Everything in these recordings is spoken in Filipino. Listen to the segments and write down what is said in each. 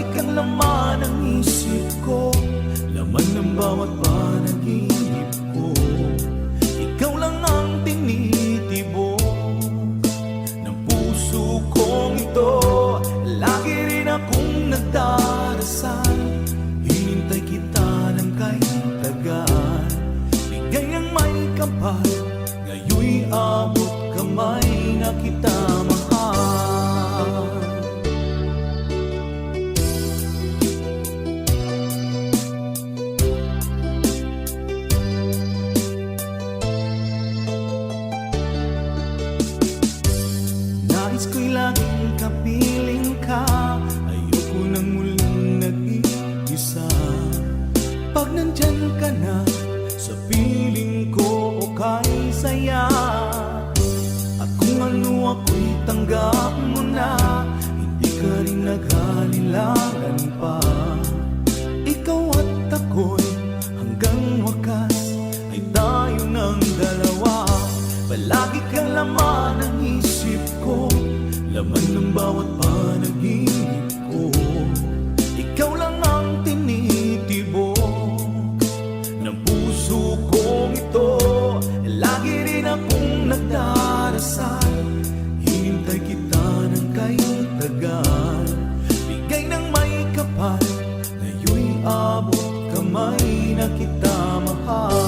Palagi kang laman ng isip ko, laman ng bawat panaginip ko. Ikaw lang ang tinitibok ng puso kong ito. Lagi rin akong nagdarasal, hinintay kita ng kahit tagal. Bigay ng may kapal, ngayon'y abot kamay na kita mahal. Nais ko'y laging kapiling ka, ayoko nang muling nag-iisa. Pag nandyan ka na sa piling ko, okay saya. At kung ano ako'y tanggap mo na, hindi ka rin naghalilangan pa. Ikaw at ako'y hanggang wakas ay tayo ng dalawa. Palagi kang laman ng isip ko, laman ng bawat panaginip ko. Ikaw lang ang tinitibok ng puso kong ito. Lagi rin akong nagdarasal, hinintay kita ng kahit tagal. Bigay ng may kapal, ngayon'y abot kamay na kita mahal.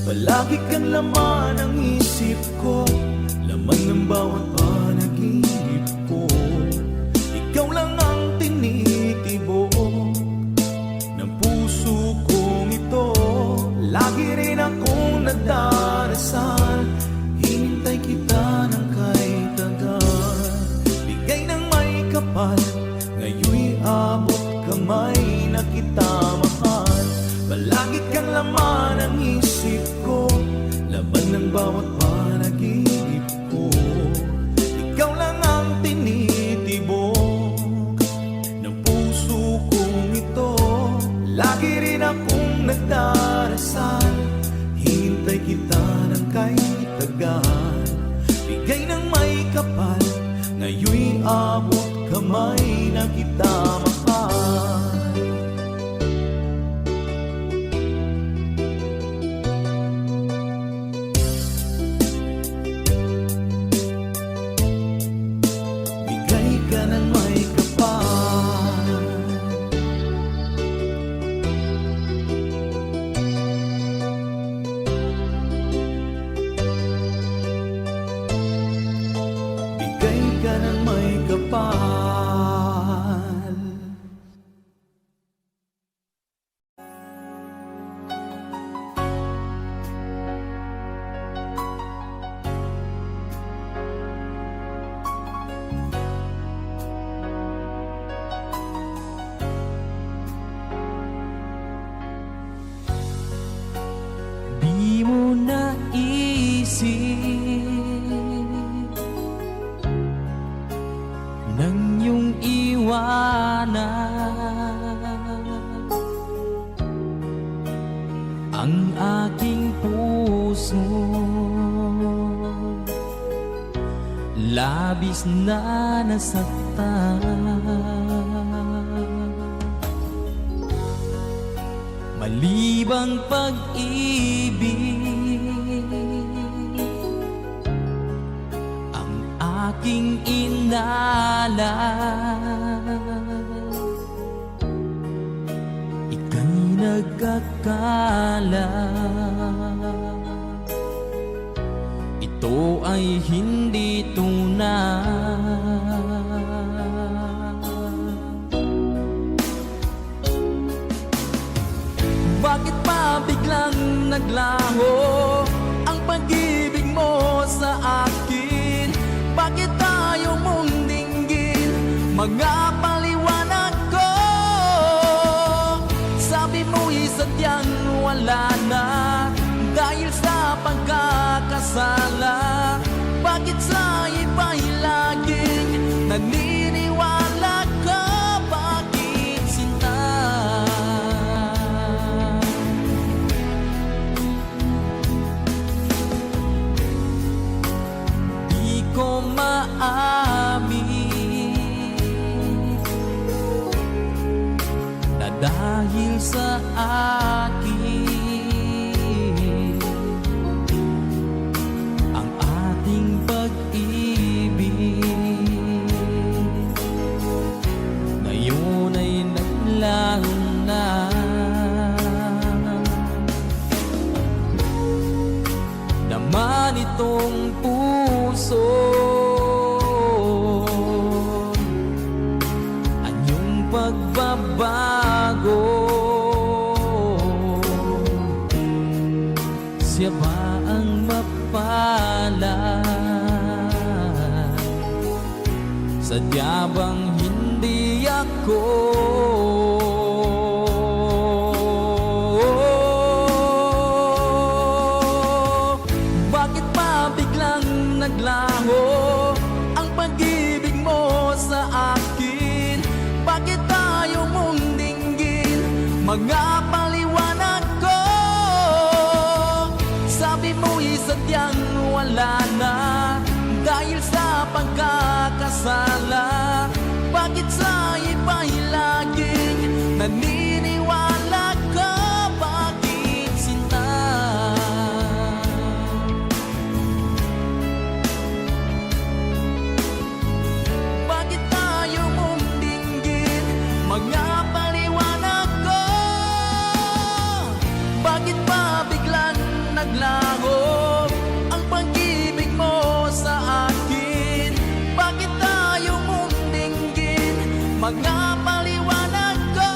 Palagi kang laman ng isip ko, laman ng bawat panaginip ko. Ikaw lang ang tinitibok ng puso kong ito. Lagi rin akong nagdarasal, hinintay kita ng kahit tagal. Bigay ng may kapal, ngayon'y abot kamay na kita mahal. Palagi kang laman ng isip ko, laman ng bawat panaginip ko. Ikaw lang ang tinitibok ng puso kong ito. Lagi rin akong nagdarasal, hinintay kita ng kahit tagal. Bigay ng may kapal, ngayon'y abot kamay na kita mahal. Di mo naisip nang iyong iwanan ang aking puso. Labis na nasaktan, malibang pag-ibig ang aking inalan. Ika'y nagkakala ito ay hindi tunay. Bakit pa biglang naglaho ang pag-ibig mo sa akin? Bakit tayo mong dinggin mga paliwanag ko? Sabi mo'y sadyang wala na dahil sa pagkakasala. Bakit sa iba'y laging naniniwala ka? Bakit sinta? dahil sa akin ang ating pag-ibig. Ngayon ay naglaho na. Naman itong puso anyong pagbabago. Siya ba ang mapalad? Sadya bang hindi ako? Bakit pa biglang naglaho ang pag-ibig mo sa akin? Bakit tayo mong dinggin mga paliwanag ko? Sabi mo'y sadyang wala na dahil sa pagkakasala. Bakit sa iba'y laging naniniwala ka? Bakit sinta? Bakit tayo mong dinggin mga paliwanag ko? Bakit pa biglang naglaho ang pag-ibig mo sa akin? Bakit tayo mong dinggin mga paliwanag ko?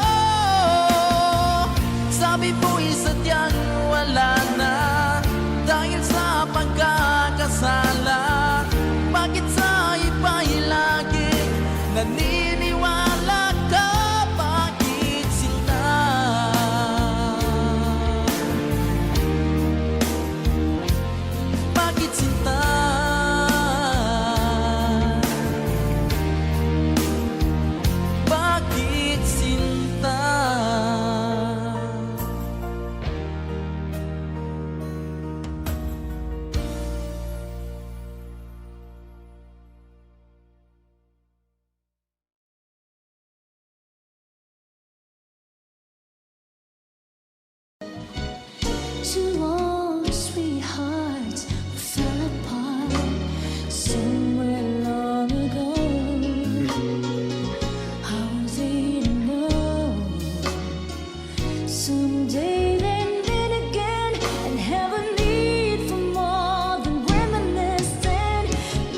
Sabi mo'y sadyang wala na dahil sa pagkakasala. Bakit sa iba'y laging naniniwala ka? Bakit sinta? Bakit sinta? Bakit sinta? Two old sweethearts who fell apart somewhere long ago. How was they to know? Someday they meet again and have a need for more than reminiscing.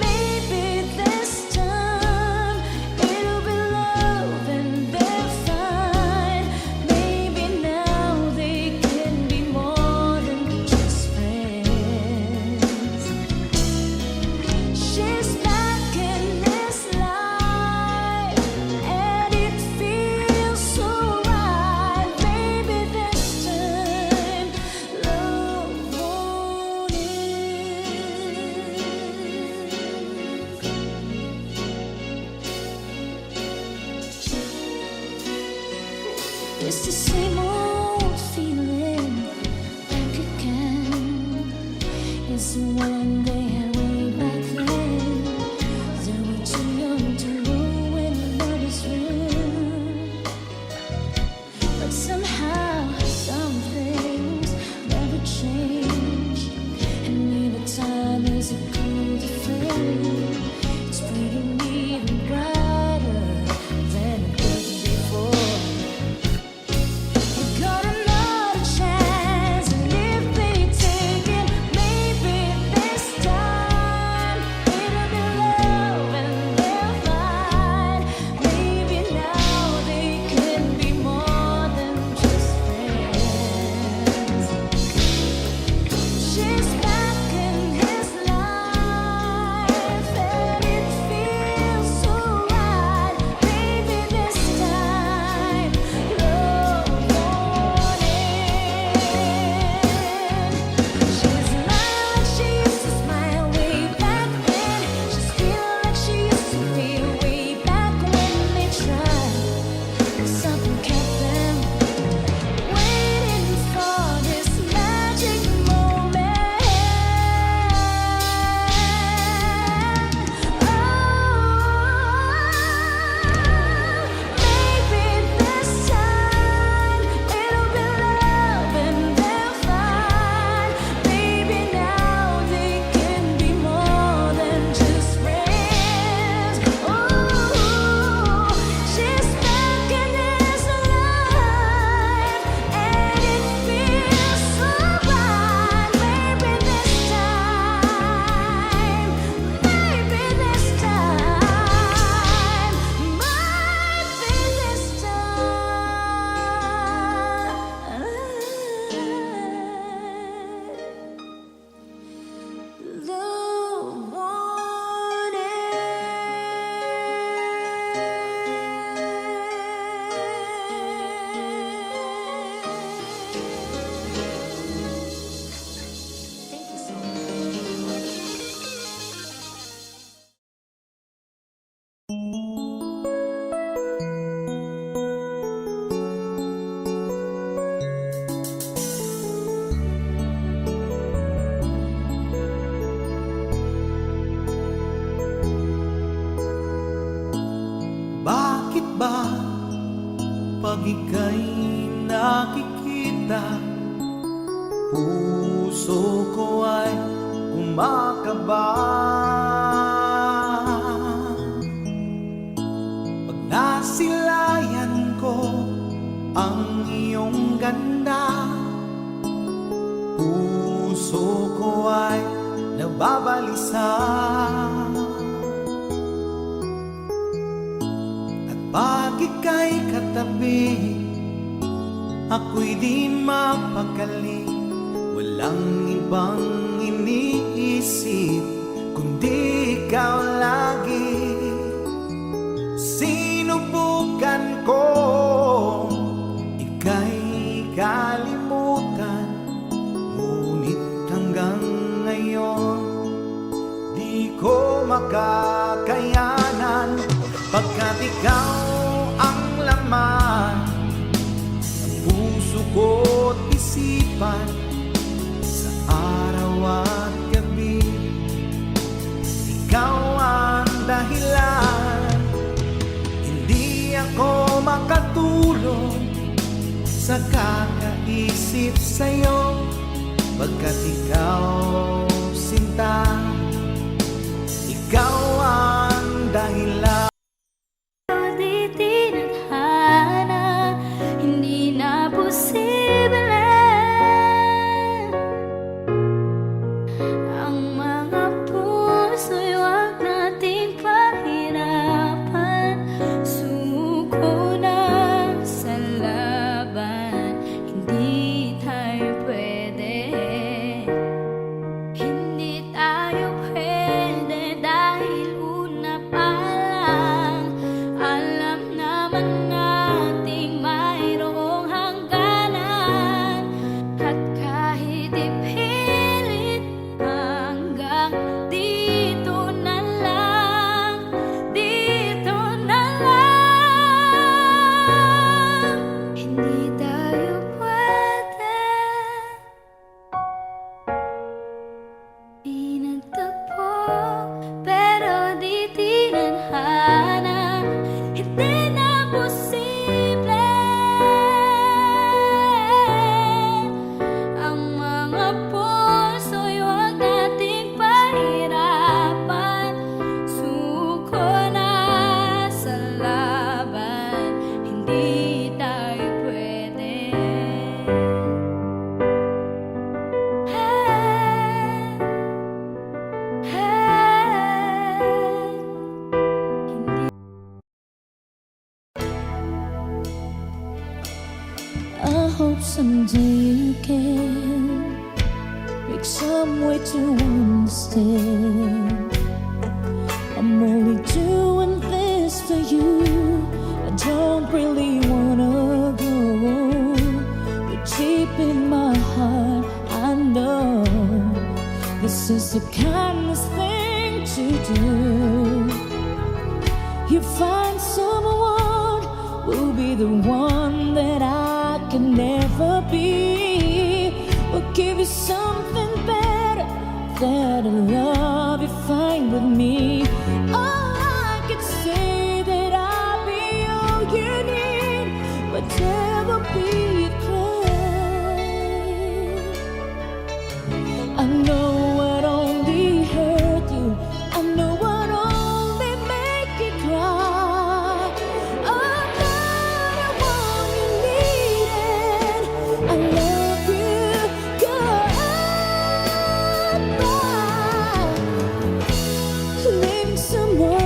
Maybe this time it'll be love and they're fine. Maybe now they can be more than just friends. She's back in this life and it feels so right. Maybe this time love won't end. It's the same old feeling back again. It's the one they had way back then. They were too young to know when love is real. But somehow some things never change, and neither time is a cold flame. It's burning even brighter than it was before. You got another chance, and if they take it, maybe this time it'll be love and they'll find. Maybe now they can be more than just ika'y nakikita, puso ko ay kumakaba. Pag nasilayan ko ang iyong ganda, puso ko ay nababalisa. At pag ika'y katabi, ako'y di mapakali. Walang ibang iniisip kundi ikaw lagi. Sinubukan ko ika'y kalimutan, ngunit hanggang ngayon di ko makakayanan. Pagkat ikaw ang laman ng puso ko't isipan, sa araw at gabi ikaw ang dahilan. Hindi ako makatulog sa kakaisip sa'yo, pagkat ikaw sinta, ikaw ang dahilan. Di tinadhana, hindi na posible ang mga puso'y huwag nating pahirapan. Suko na sa laban, hindi tayo pwede. Hindi tayo pwede dahil una pa lang alam naman nating mayroong hangganan. At kahit ipilit hanggang dito na lang, dito na lang, hindi tayo pwede. Di nagtagpo, pero di tinadhana, hindi na posible ang mga puso'y huwag nating pahirapan. Suko na sa laban, hindi tayo pwede. I hope someday you can make some way to understand. I'm only doing this for you. I don't really wanna go, but deep in my heart I know this is the kindest thing to do. You find someone who'll be the one that I can never be. Will give you something better than a love you find with me. Oh, I could say that I'll be all you need, but never be a crime. I know I'd only hurt you, I know I'd only make you cry. I'm not the one you needed. I love you, goodbye. Leaving someone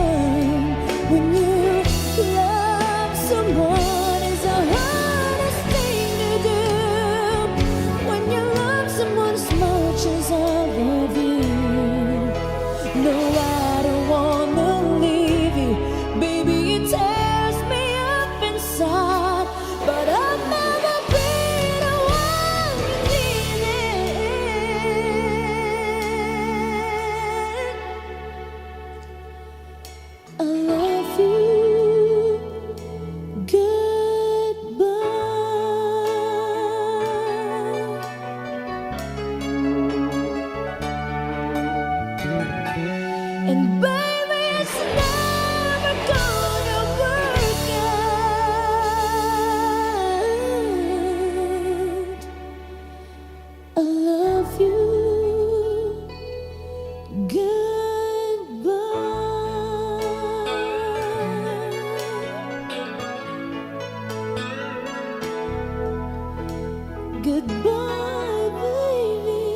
Goodbye, baby.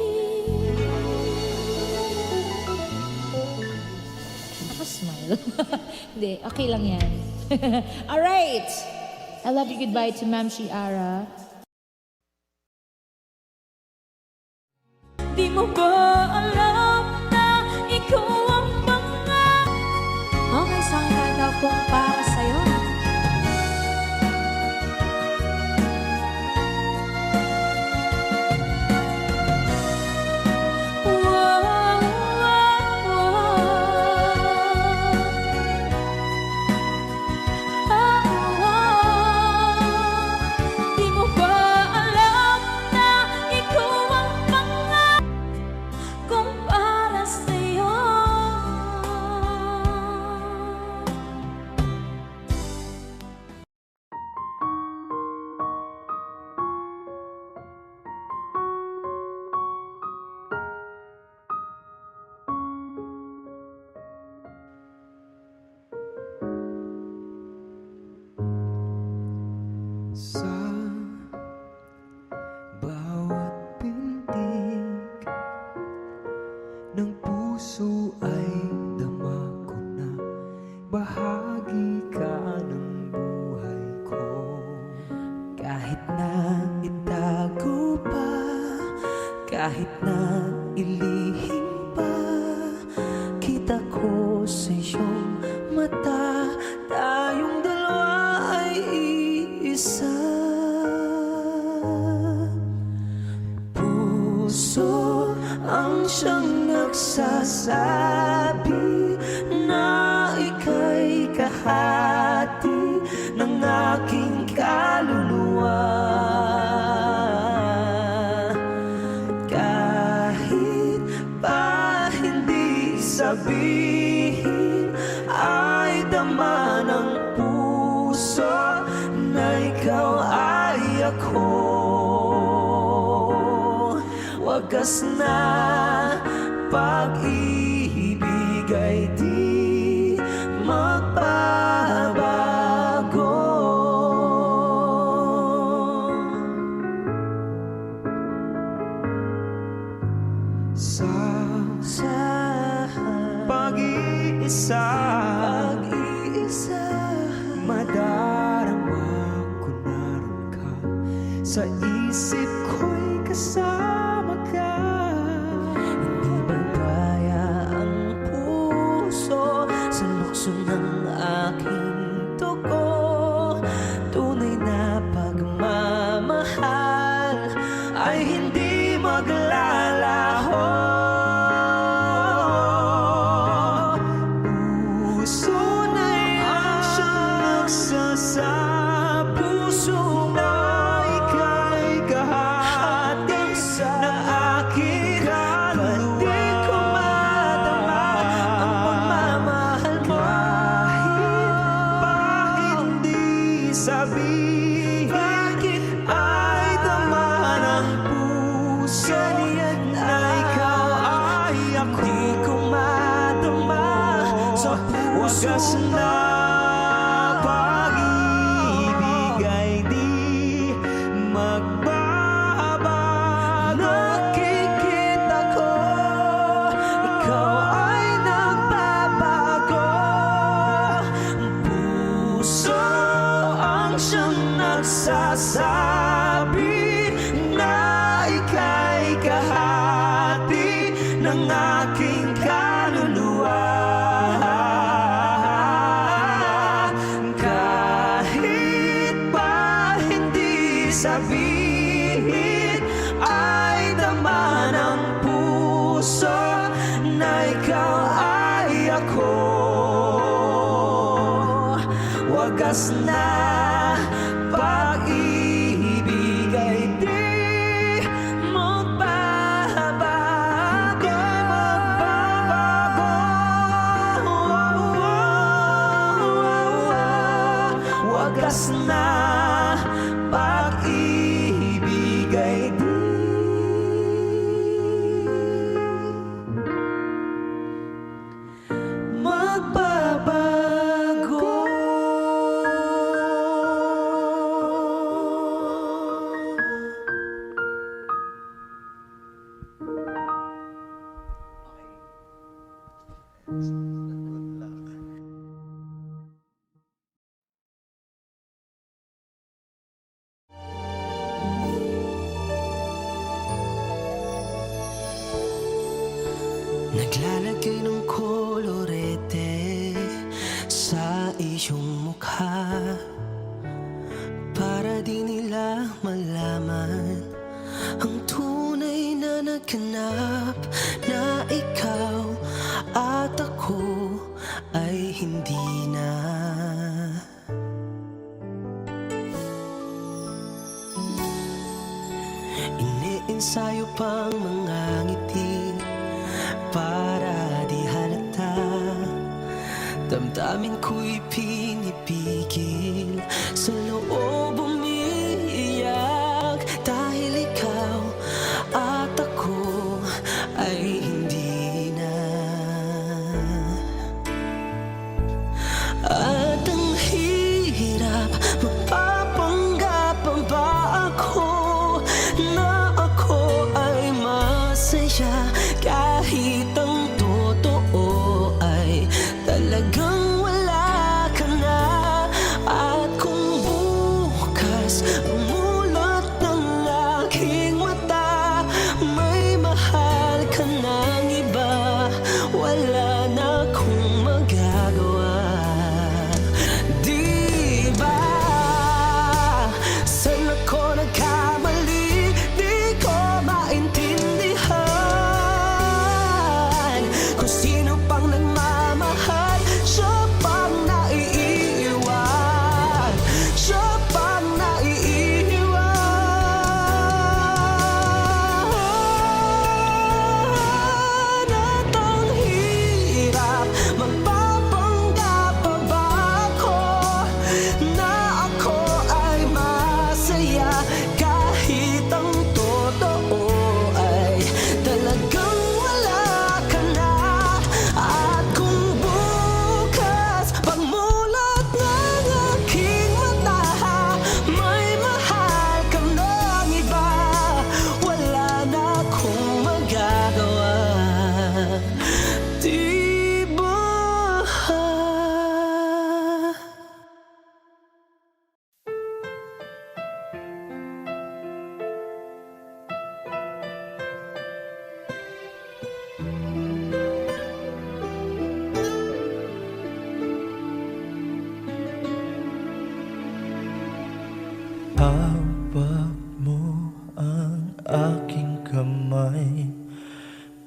Ako smile. Hindi, okay lang yan. Alright! I love you goodbye to Ma'am Shiara. Di mo ba alam na ikaw ang mga Okay, isang kanta pong para sa'yo. Di mo ba alam na ikaw ang mga kung para sa'yo? Sa bawat pintig ng puso ay dama ko na bahagi ka ng buhay ko. Kahit na itago pa, kahit na ilihim pa, kita ko sa iyong mata, tayong dalawa ay iisa. Puso ang siyang nagsasabi na ika'y kahati ng aking kaluluwa. Kahit pa hindi sabihin, ay dama ng puso na ikaw ay ako. Wagas na pag-ibig ay di magbabago. Sa pag-iisa, madarama ko naroon ka. Sa isip ko'y kasama ka. Hindi magkaya ang puso sa lukso ng aking dugo. Tunay na pagmamahal ay hindi maglalaho. Puso na ang siyang nagsasabi, puso na ika'y kahati ng aking kaluluwa. Pati ko madama ang pagmamahal mo. Kahit pa hindi sabihin, bakit ay dama ng puso na ikaw ay ako. Di ko madama sa puso. Wagas na pag-ibig ay di magbabago. Nakikita ko, ikaw ay nagbabago. Puso ang siyang nagsasabi na ika'y kahati ng aking kaluluwa. Kahit pa hindi sabihin, ay dama ng puso na ikaw ay ako. Wagas na pag-ibig ay di magbabago. Wagas na pag-ibig ay di magbabago. Naglalagay ng kolorete sa iyong mukha para di nila malaman ang tunay na naghanap, na ikaw at ako ay hindi na. Iniensayo pang mga ngiti para di halata, damdamin ko'y pinipigil, sa loob umiiyak, dahil ikaw at ako ay hindi na. At ang hirap, magpapanggap pa ba ako na ako ay masaya, kahit ang totoo ay talagang wala ka na. At kung bukas umulot ng aking mata, may mahal ka ng iba, wala na akong magagawa. Di ba? Saan ako nagkamali? Di ko maintindihan kung sino pang nagmamahal, siya pang naiiwan, siya pang naiiwan. At ang hirap, magpapanggap pa ba ako na ako ay masaya, kahit ang totoo ay talagang wala ka na. At kung bukas pagmulat ng aking mata, may mahal ka ng iba, wala na akong magagawa. Di ba? Hawak mo ang aking kamay,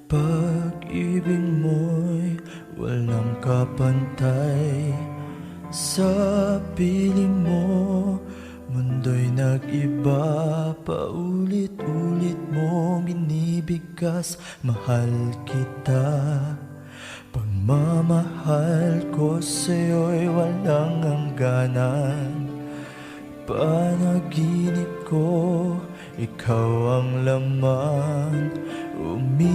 pag-ibig mo'y walang kapantay. Sa piling mo, mundo'y nag-iba, paulit-ulit mong binibigkas, mahal kita. Pagmamahal ko sa'yo'y walang hangganan, panaginip ko, ikaw ang laman. Umiikot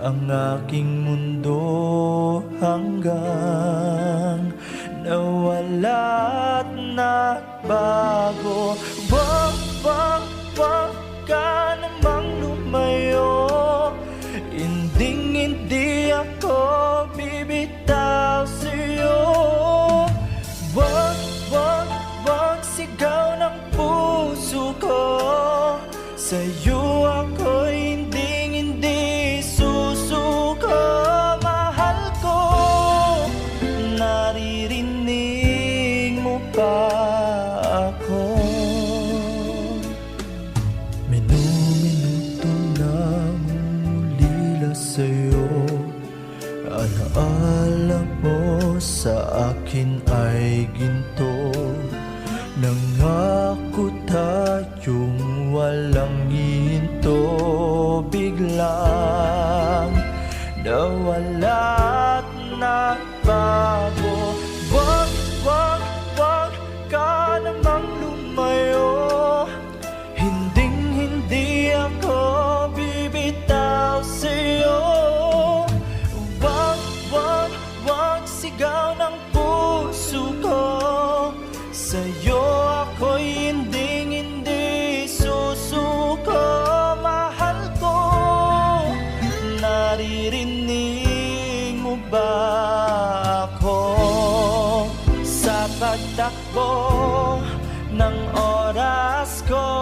ang aking mundo hanggang nawala at nagbago. Wag, wag, wag ka namang lumayo, hindi ako bibitaw sa'yo. Wag, wag, wag sigaw ng puso ko, sa'yo ako hindi susuko. Mahal ko, naririnig mo ba ako? Minuminuto nang ulila sa'yo, alaala mo sa akin ay ginto. Nangako tayong walang hinto, biglang nawala at nagbago. Wag, wag, wag ka namang lumayo, hindi ako bibitaw sa'yo. Wag, wag, wag sigaw ng puso ko, sa'yo ako'y hindi susuko. Mahal ko, naririnig mo ba ako? Sa pagtakbo ng oras ko,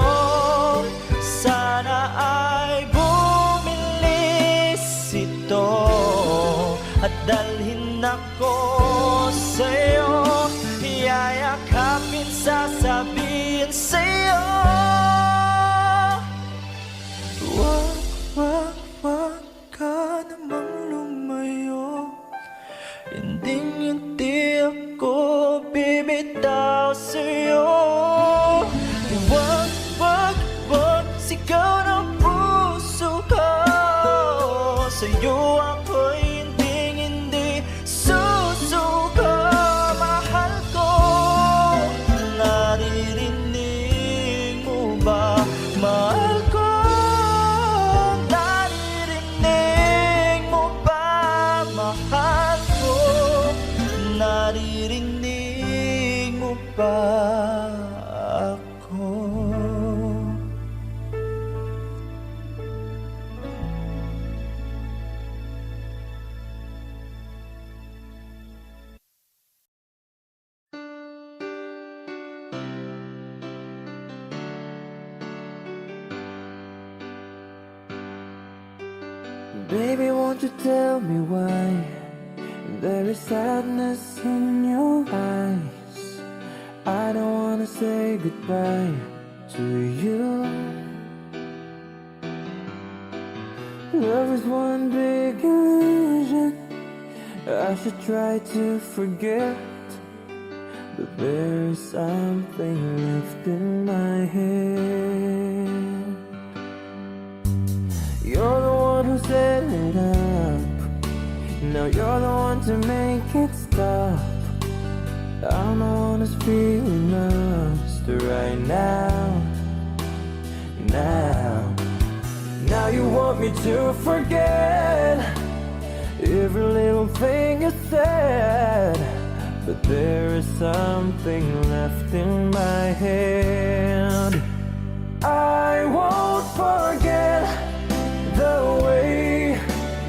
sana ay bumili Baby, won't you tell me why there is sadness in your eyes? I don't wanna say goodbye to you. Love is one big illusion. I should try to forget, but there is something left in my head. You're the one who set it up. Now you're the one to make it stop. I'm the one who's feeling lost right now. Now you want me to forget every little thing you said, but there is something left in my head. I won't forget the way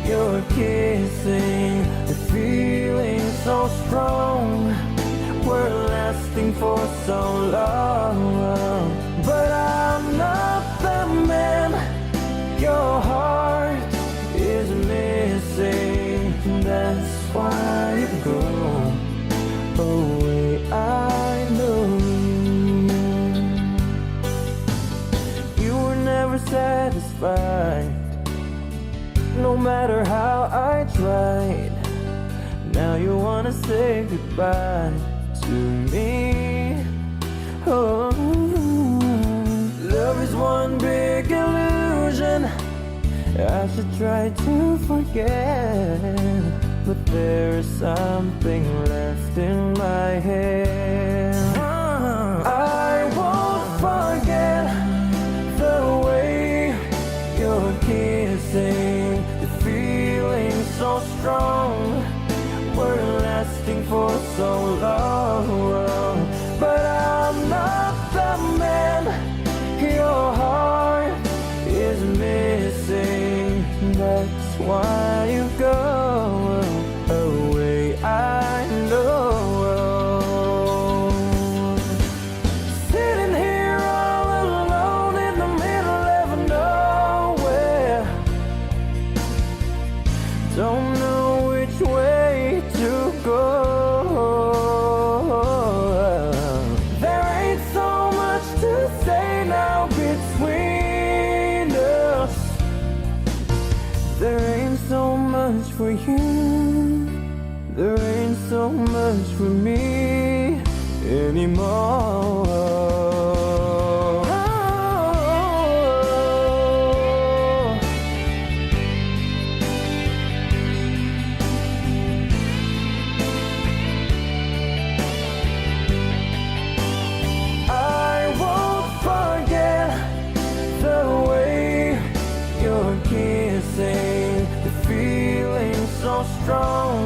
you're kissing, the feeling so strong. We're lasting for so long, but I'm not the man your heart is missing. That's why you go away. I know you were never satisfied, no matter how I tried. Now you wanna say goodbye to me. Oh, love is one big illusion. I should try to forget, but there is something left in my head. I won't forget the way you're kissing, the feeling so strong. We're lasting for so long, but I'm not the man your heart is missing. That's why you go away. I know. Sitting here all alone in the middle of nowhere, don't know which way to go. There ain't so much to say now between us. There ain't so much for you, there ain't so much for me anymore. The feeling so strong.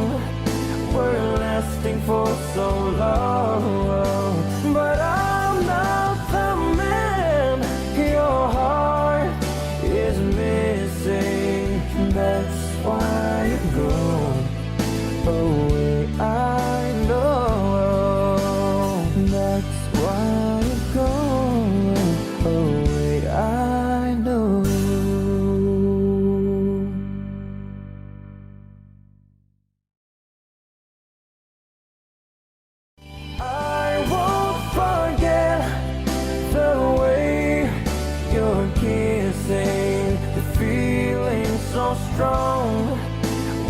We're lasting for so long, but I'm not the man your heart is missing. That's why you go away. I know. That's why you go away. I know. I won't forget the way you're kissing, the feeling so strong.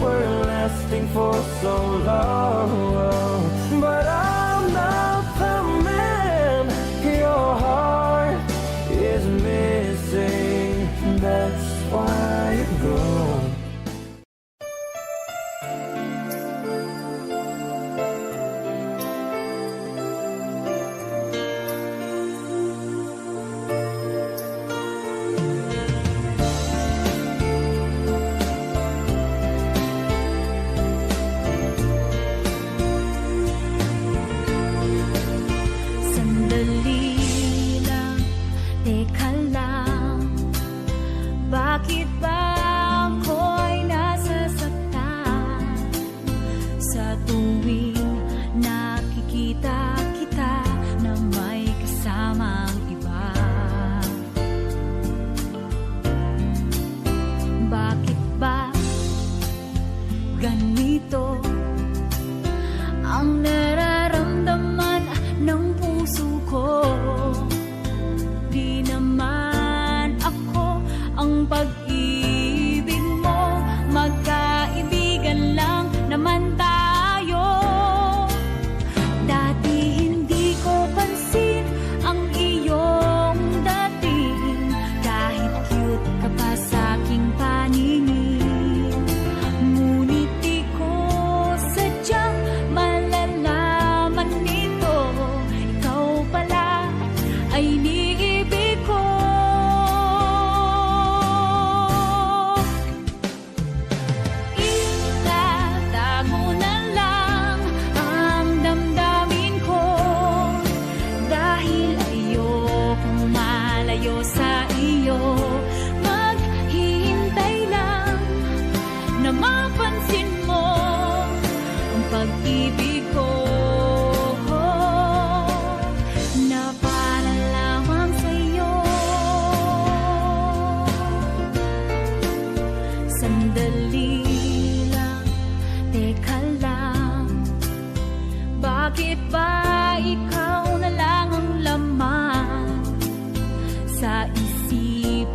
We're lasting for so long, but I'm not the man your heart is missing. That's why you go. Bakit ba ako'y nasasaktan sa tuwing nakikita kita na may kasamang iba? Bakit ba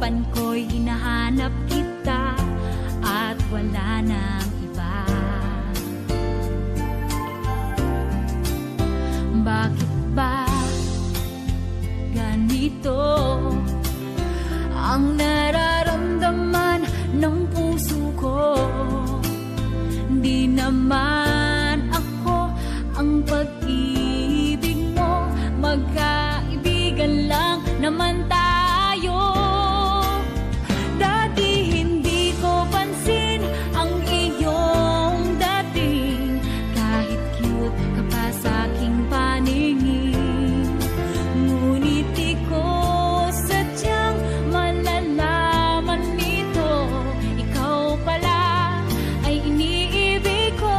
isipan ko'y hinahanap kita at wala nang iba. Bakit ba ganito ang nararamdaman ng puso ko? Di naman ako ang pag-ibig mo, magkaibigan lang naman tayo. Dati hindi ko pansin ang iyong dating, kahit cute ka pa sa aking paningin. Ngunit di ko sadyang malalaman nito, ikaw pala ay iniibig ko.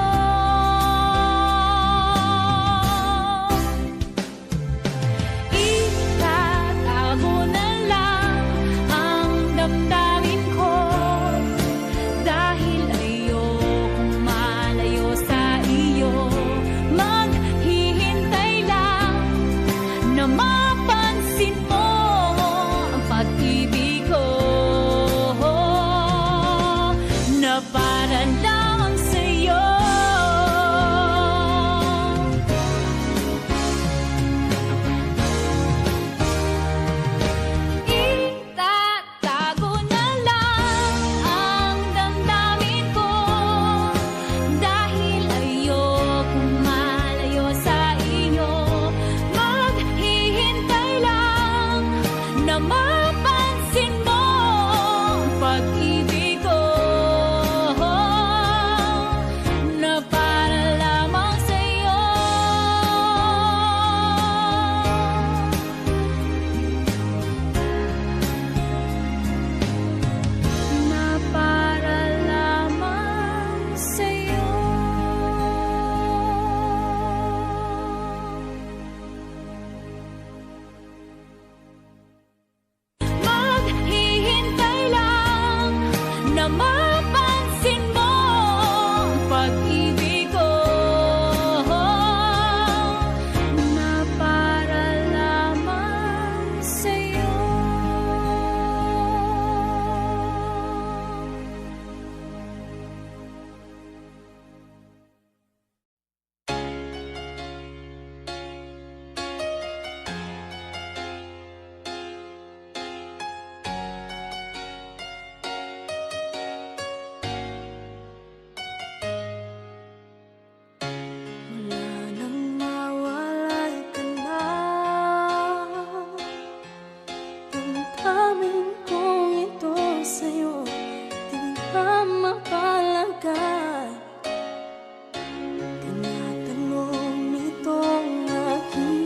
Itatago na lang ang damdamin ko, dahil ayokong malayo sa iyo. Maghihintay lang na mapansin mo ang pag-ibig ko, na para lang sa'yo. Itatago na lang ang damdamin ko, dahil ayokong malayo sa iyo. Maghihintay lang na mapansin mo ang pag-ibig ko, na para lamang sa'yo. Na para lamang sa'yo. Maghihintay lang na mapansin mo ang pag-ibig ko, na para lamang sa'yo. Wala nang mawalay ka na, damdamin kong ito sa'yo di na mapalagay. Tinatanong nitong aking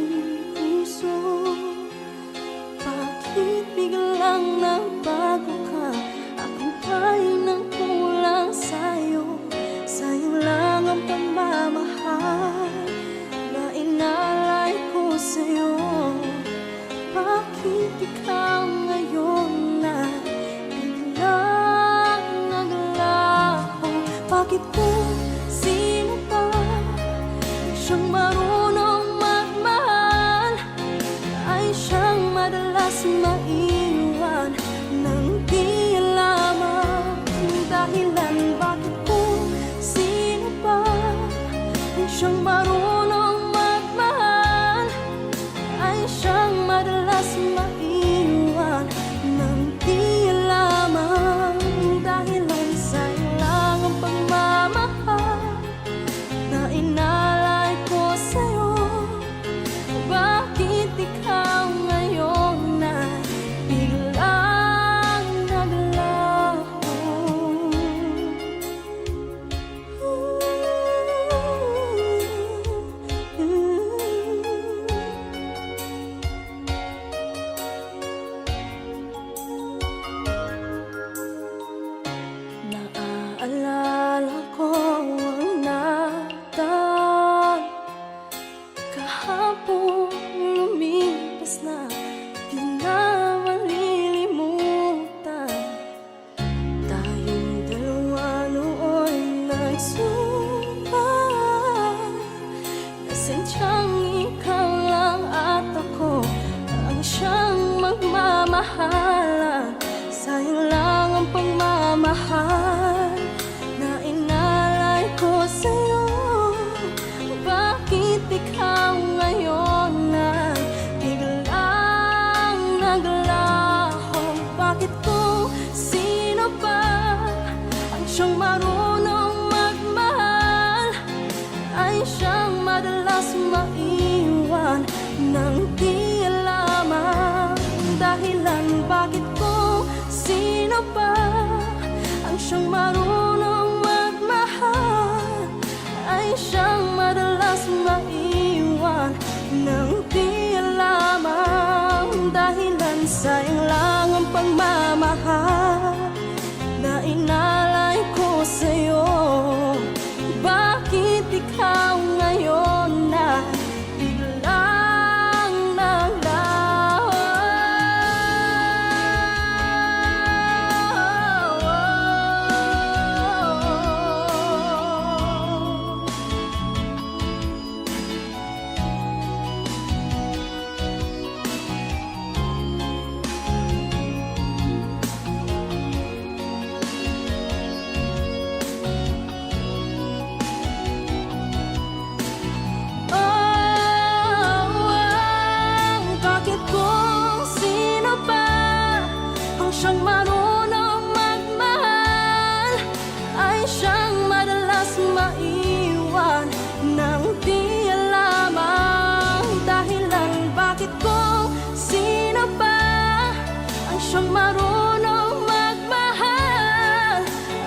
puso, bakit biglang nagbago ka? Ako ba'y nang kulang sa'yo? Sa'yo lang ang pagmamahal na inalay ko sa'yo. Bakit ikaw ngayon na biglang naglaho? Bakit kung sino pa siyang marunong magmahal ay siyang madalas maiwan ng di lamang dahilan? Bakit kung sino pa siyang marunong magmahal ay siyang madalas maiwan ng di lamang dahilan? Sa'yo lang ang pagmamahal na inalay ko sa'yo. Bakit ikaw ngayon na biglang naglaho? Naaalala ko ang nakaraan, kahapon lumipas na, di na malilimutan. Tayong dalawa noon nagsumpah na sadyang ikaw lang at ako ang siyang magmamahalan. sayang lang ang pagmamahal na inalay ko sa'yo. Bakit ikaw ngayon na biglang naglaho? Bakit kung sino pa ang siyang marunong magmahal ay siyang madalas maiwan ng di alam ang dahilan? Bakit kung sino pa ang siyang marunong magmahal ay siyang madalas maiwan ng di alam ang dahilan? Sayang lang ang pagmamahal na inalay ko sa'yo. Bakit ikaw ngayon na biglang naglaho? Bakit kung sino pa ang siyang marunong magmahal ay siyang madalas maiwan ng di alam ang dahilan? Bakit kung sino pa ang siyang marunong magmahal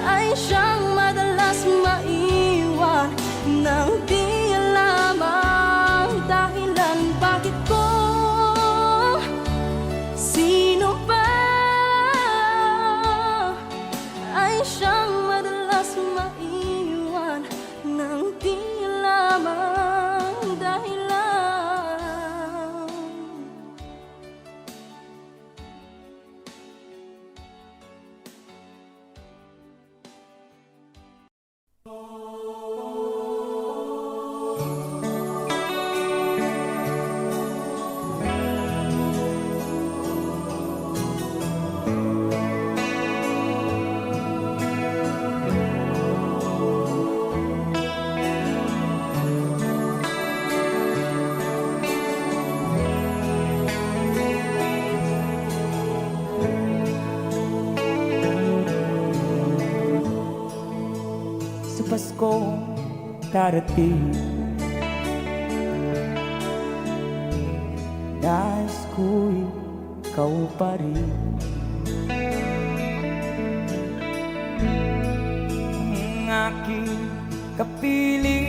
ay siyang madalas maiwan ng di alam ang dahilan? Bakit kung sino pa ay siyang madalas maiwan ng di alam ang dahilan? Sa Pasko darating, nais ko'y ikaw pa rin ang aking kapiling.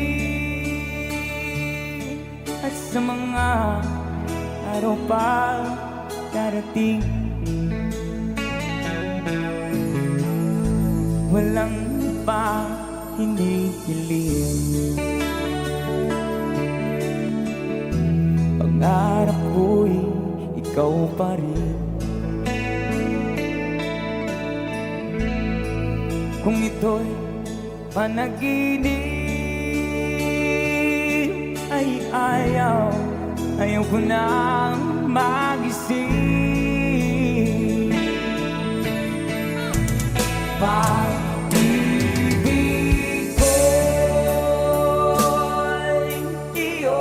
At sa mga araw pa darating, walang pa hinihiling. Pangarap ko'y ikaw pa rin. Kung ito'y panaginip ay ayaw ko nang magising. Pag-ibig ko'y iyo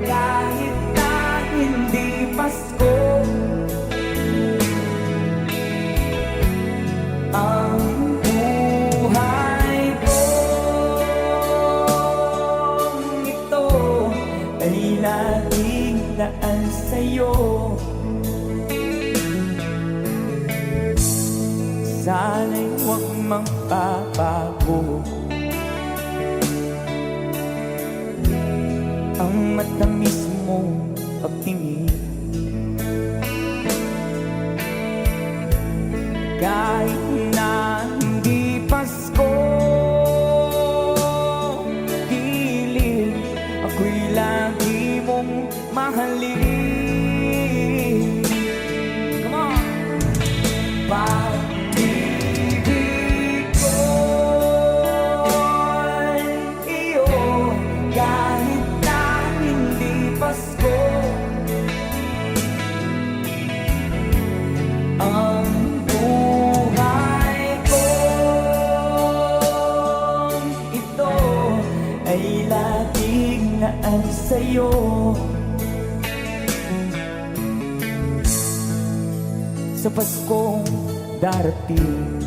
kahit na hindi Pasko. Ang buhay kong ito ay laging daan sa'yo. Sana'y huwag magbabago ang matamis mong pagtingin. Kahit na hindi Pasko, pilit ako'y lagi mong mahalin. Come on! Pag-ibig ko'y iyo kahit na hindi Pasko. Ang buhay naan sa'yo. Sa Paskong darating,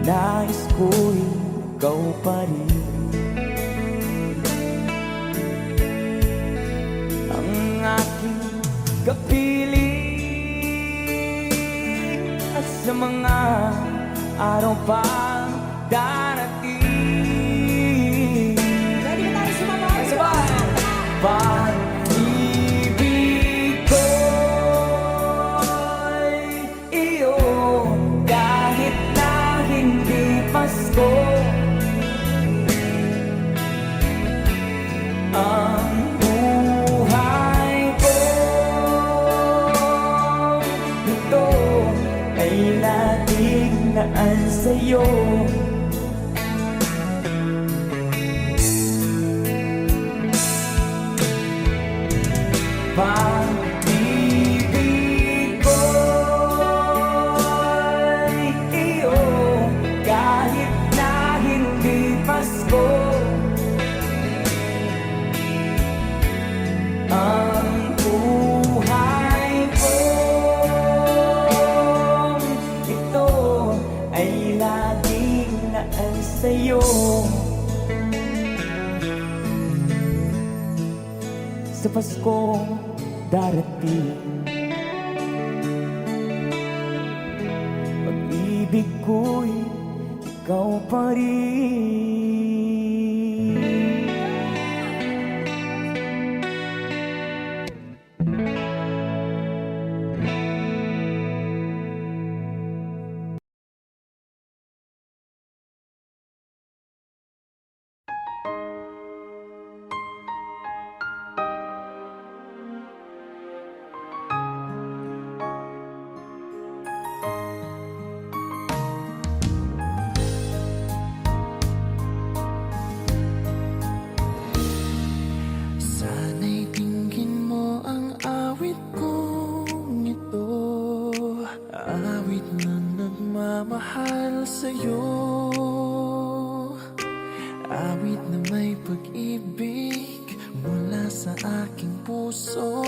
nais ko'y ikaw pa rin ang aking kapiling, at sa mga araw pang darating. Ready na tayo sumabay? Sabay! Pag-ibig ko'y iyo, kahit na hindi Pasko. Ang buhay ko ito ay laging naan sa'yo. Pag-ibig ko'y iyo, kahit na hindi Pasko. Ang buhay ko ito ay laging naan sa'yo. Sa Paskong darating, pag-ibig ko'y ikaw pa rin. Sana'y tingin mo ang awit kong ito, awit na nagmamahal sa'yo, awit na may pag-ibig mula sa aking puso.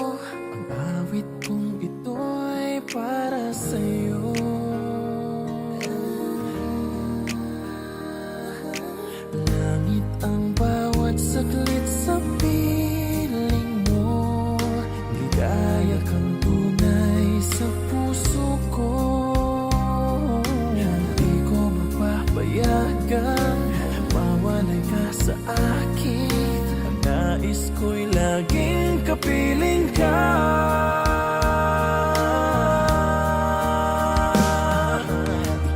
Ang awit kong ito'y para sa'yo. Langit ang bawat saglit sa piling mo, ligaya kang tunay sa puso ko. Hindi ko mapapayagan mawalay ka sa akin. Ang nais ko'y laging kapiling ka.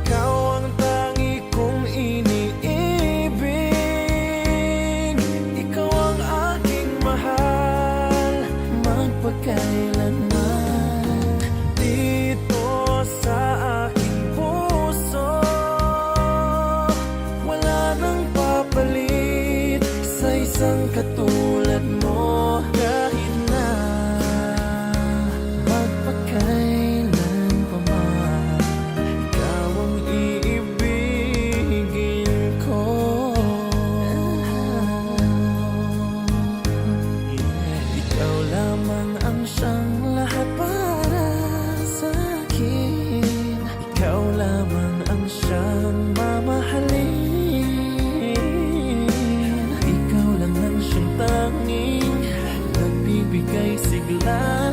Ikaw ang tangi kong iniibig, ikaw ang aking mahal, magpakailanman. Dito sa aking puso, wala nang papalit sa isang katulad mo. Kahit na magpakailan pa man, ikaw ang iibigin ko. Ikaw lamang ang siyang lahat para sa akin. Ikaw lamang ang siyang mamahalin. Ikaw lang ang siyang tanging nagbibigay sigla.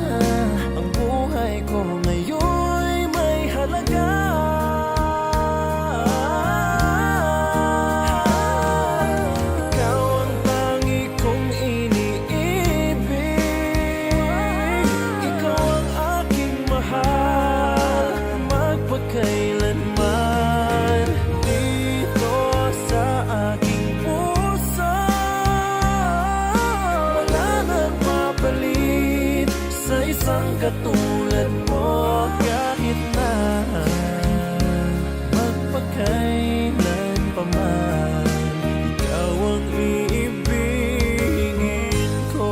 Ang buhay ko ngayon'y may halaga. Ikaw ang tangi kong iniibig, ikaw ang aking mahal, magpakailanman. Dito sa aking puso, wala nang mapalit sa isang katulad mo. Kahit na magpakailan pa man, ikaw ang iibigin ko.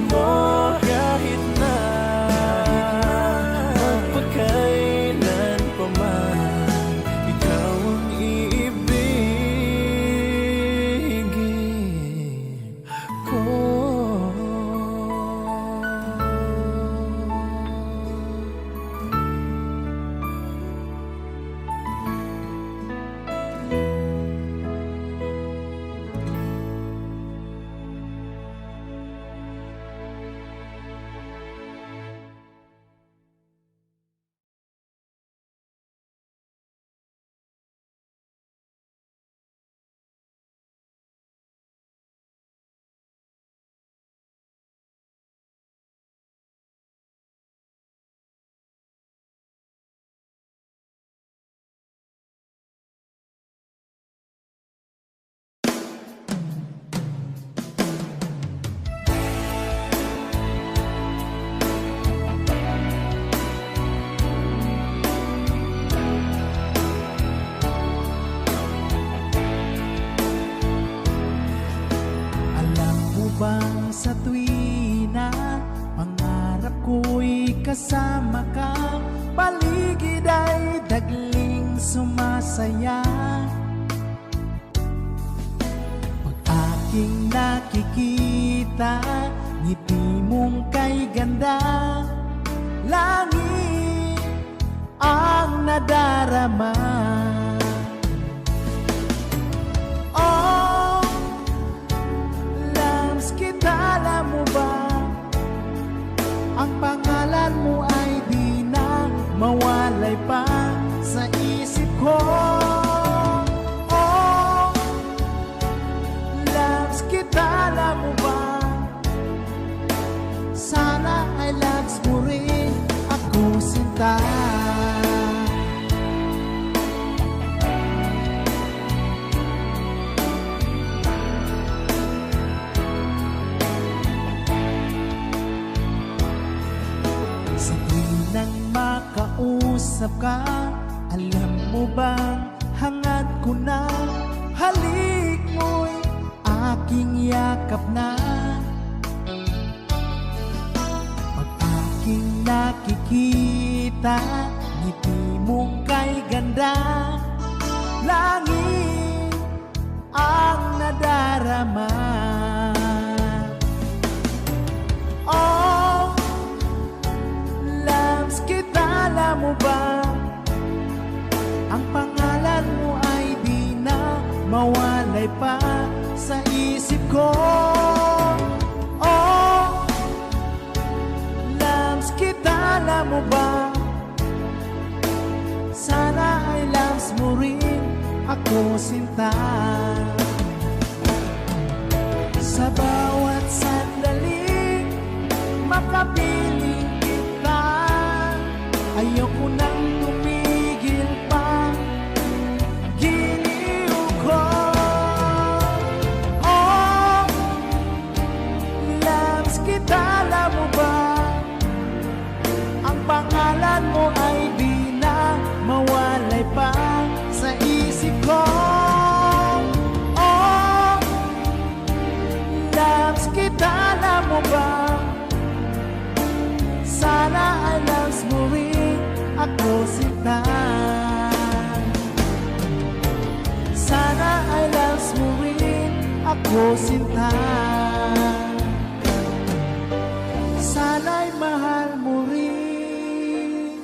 mo kahit na magpakailan pa man, ikaw ang iibigin ko. Alam mo bang sa tuwina, pangarap ko'y kasama ka, paligid ay dagling sumasaya. Pag aking nakikita, ngiti mong kay ganda, langit ang nadarama. Oh, Lams, kita alam mo ba, ang pangalan mo ay di na mawalay pa sa isip ko. Oh, Lams, kita alam mo ba, sana ay loves mo rin ako, sinta. Sa tuwing makausap ka, alam mo bang hangad ko na, halik mo'y aking yakap na. Pag aking nakikita, ngiti mong kay ganda, langit ang nadarama. Oh, Lams, kita alam mo ba, ang pangalan mo ay di na mawalay pa sa isip ko. Oh, Lams, kita alam mo ba, sana ay loves mo rin ako, sinta. Sa bawat sandali, makapiling kita, ayoko nang tumigil pa, giliw ko. Oh, Lams, kita alam mo ba, ang pangalan mo ay di na mawalay pa sa isip ko. Oh, Lams, kita alam mo ba, sana ay loves mo rin ako, sinta. Sana ay loves mo rin ako, sinta. Sana'y mahal mo rin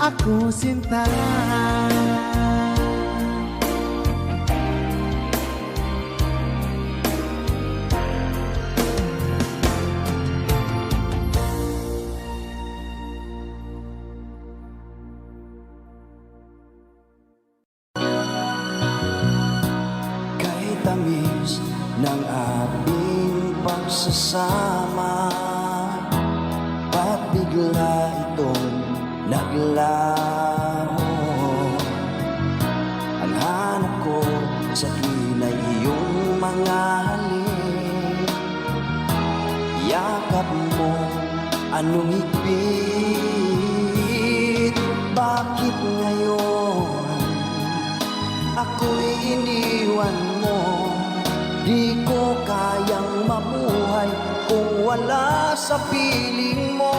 ako, sinta. Kahit tamis ng ating pagsasama, ba't bigla itong naglaho? Ang hanap ko sa tuwin ay iyong mga halik, yakap mo anong higpit. Bakit ngayon ako'y iniwan mo? Di ko kayang mabuhay kung wala sa piling mo.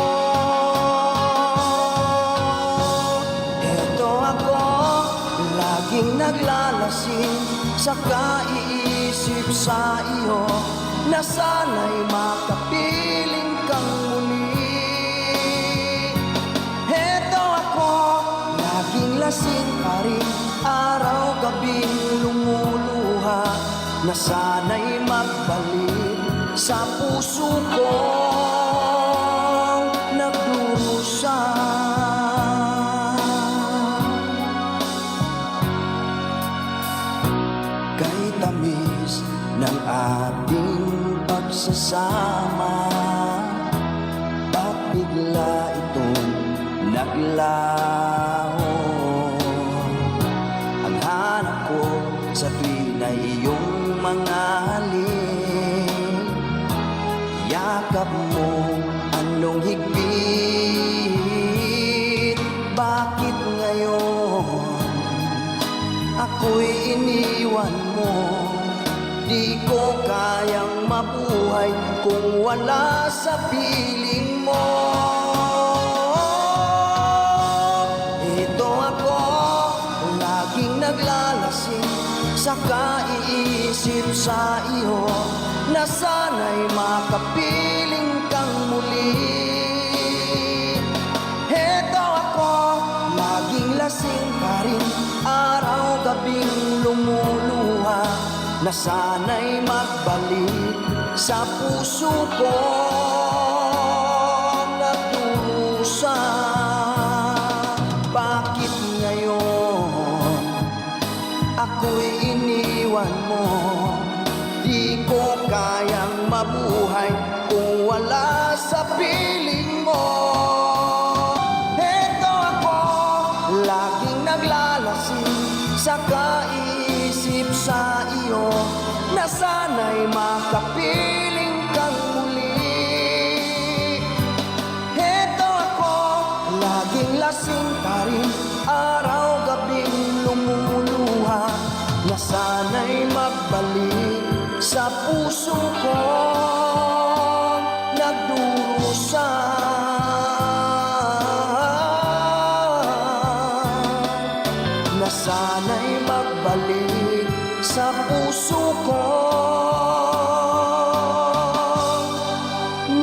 Eto ako, laging naglalasing sa kaiisip sa iyo, na sana'y makapiling kang muli. Eto ako, laging lasing pa rin, araw-gabing lumuluha, na sana'y magbalik sa puso ko nagdurusa. Kay tamis ng ating pagsasama, ba't bigla itong naglaho? Ang hanap ko sa tuwin ay iyong mga halik, yakap mo anong higpit. Bakit ngayon ako'y iniwan mo? Di ko kayang mabuhay kung wala sa piling mo. Ito ako, laging naglalasing sa kaiisip sa iyo, na sana'y makapiling kang muli. Eto ako, laging lasing pa rin, araw-gabing lumuluha, na sana'y magbalik sa puso ko nagdurusa. Bakit ngayon ako'y iniwan mo? Di ko kayang mabuhay kung wala sa piling mo. Eto ako, laging naglalasing sa kaiisip sa iyo, na sana'y makapiling kang muli. Eto ako, laging lasing pa rin, araw-gabing lumuluha, na sana'y magbalik sa puso ko nagdurusa. Na sana'y magbalik sa puso ko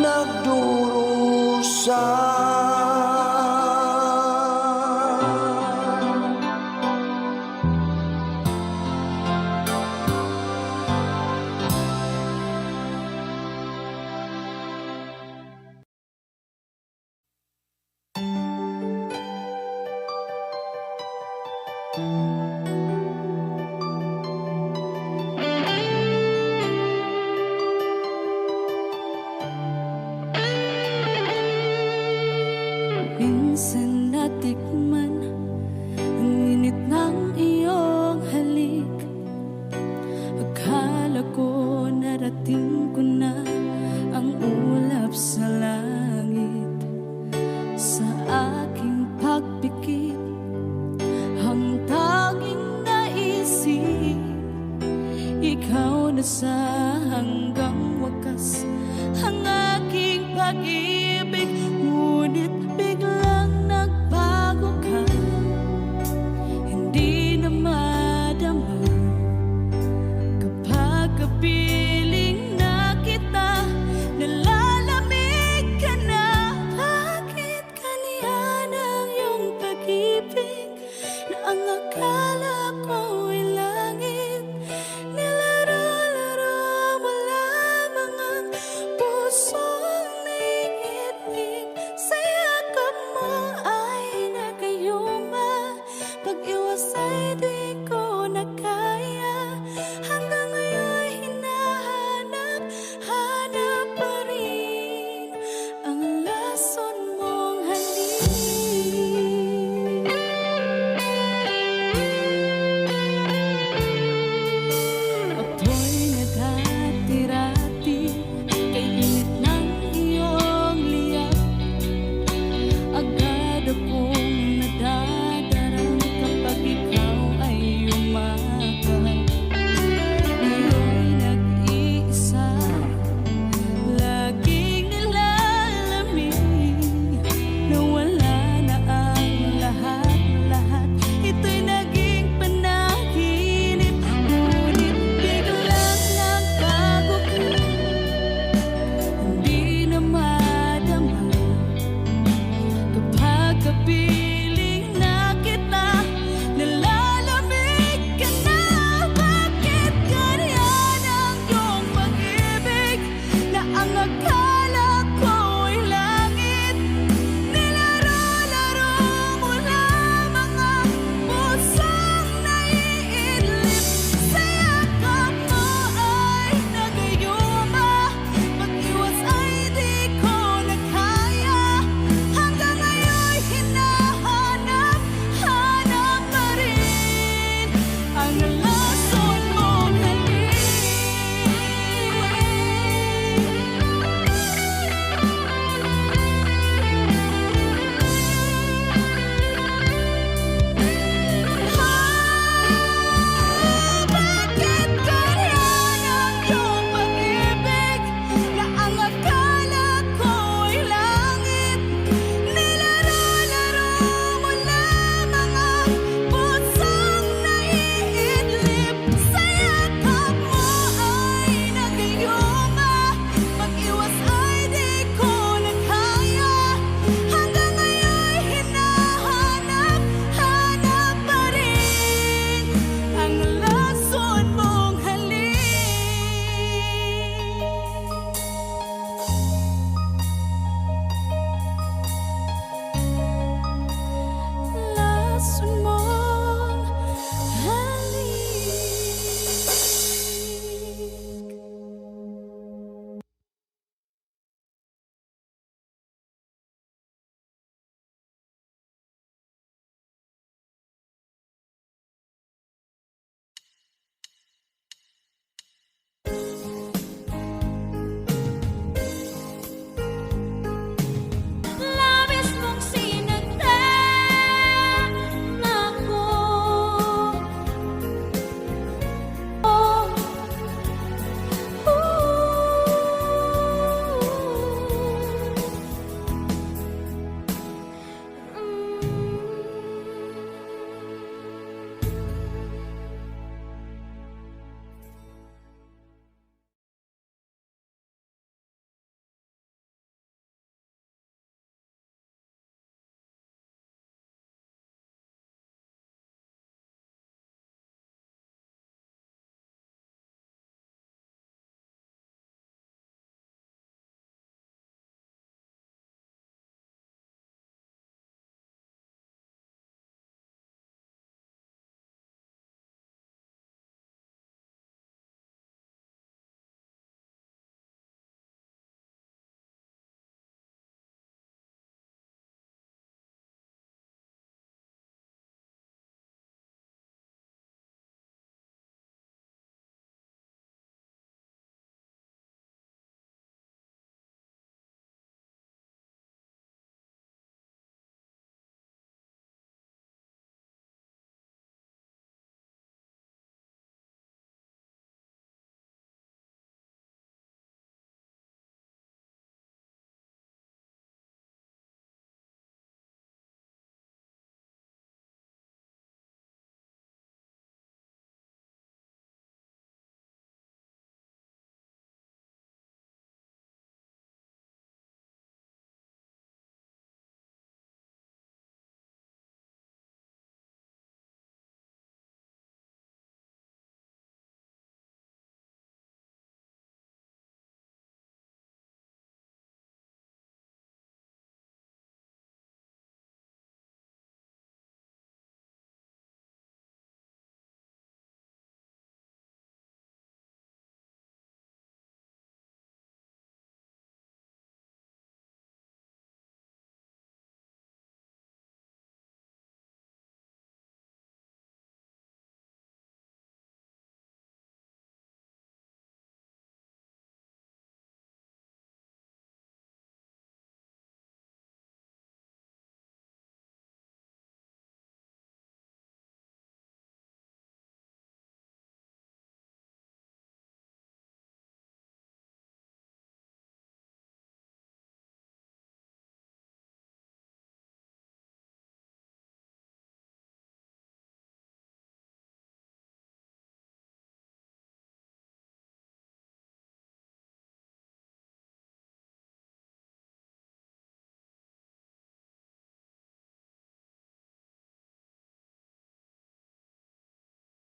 nagdurusa. Minsan natikman ang init ng iyong halik. Akala ko narating ko na ang ulap sa langit. Sa aking pagpikit, ang tanging naisip, ikaw na sa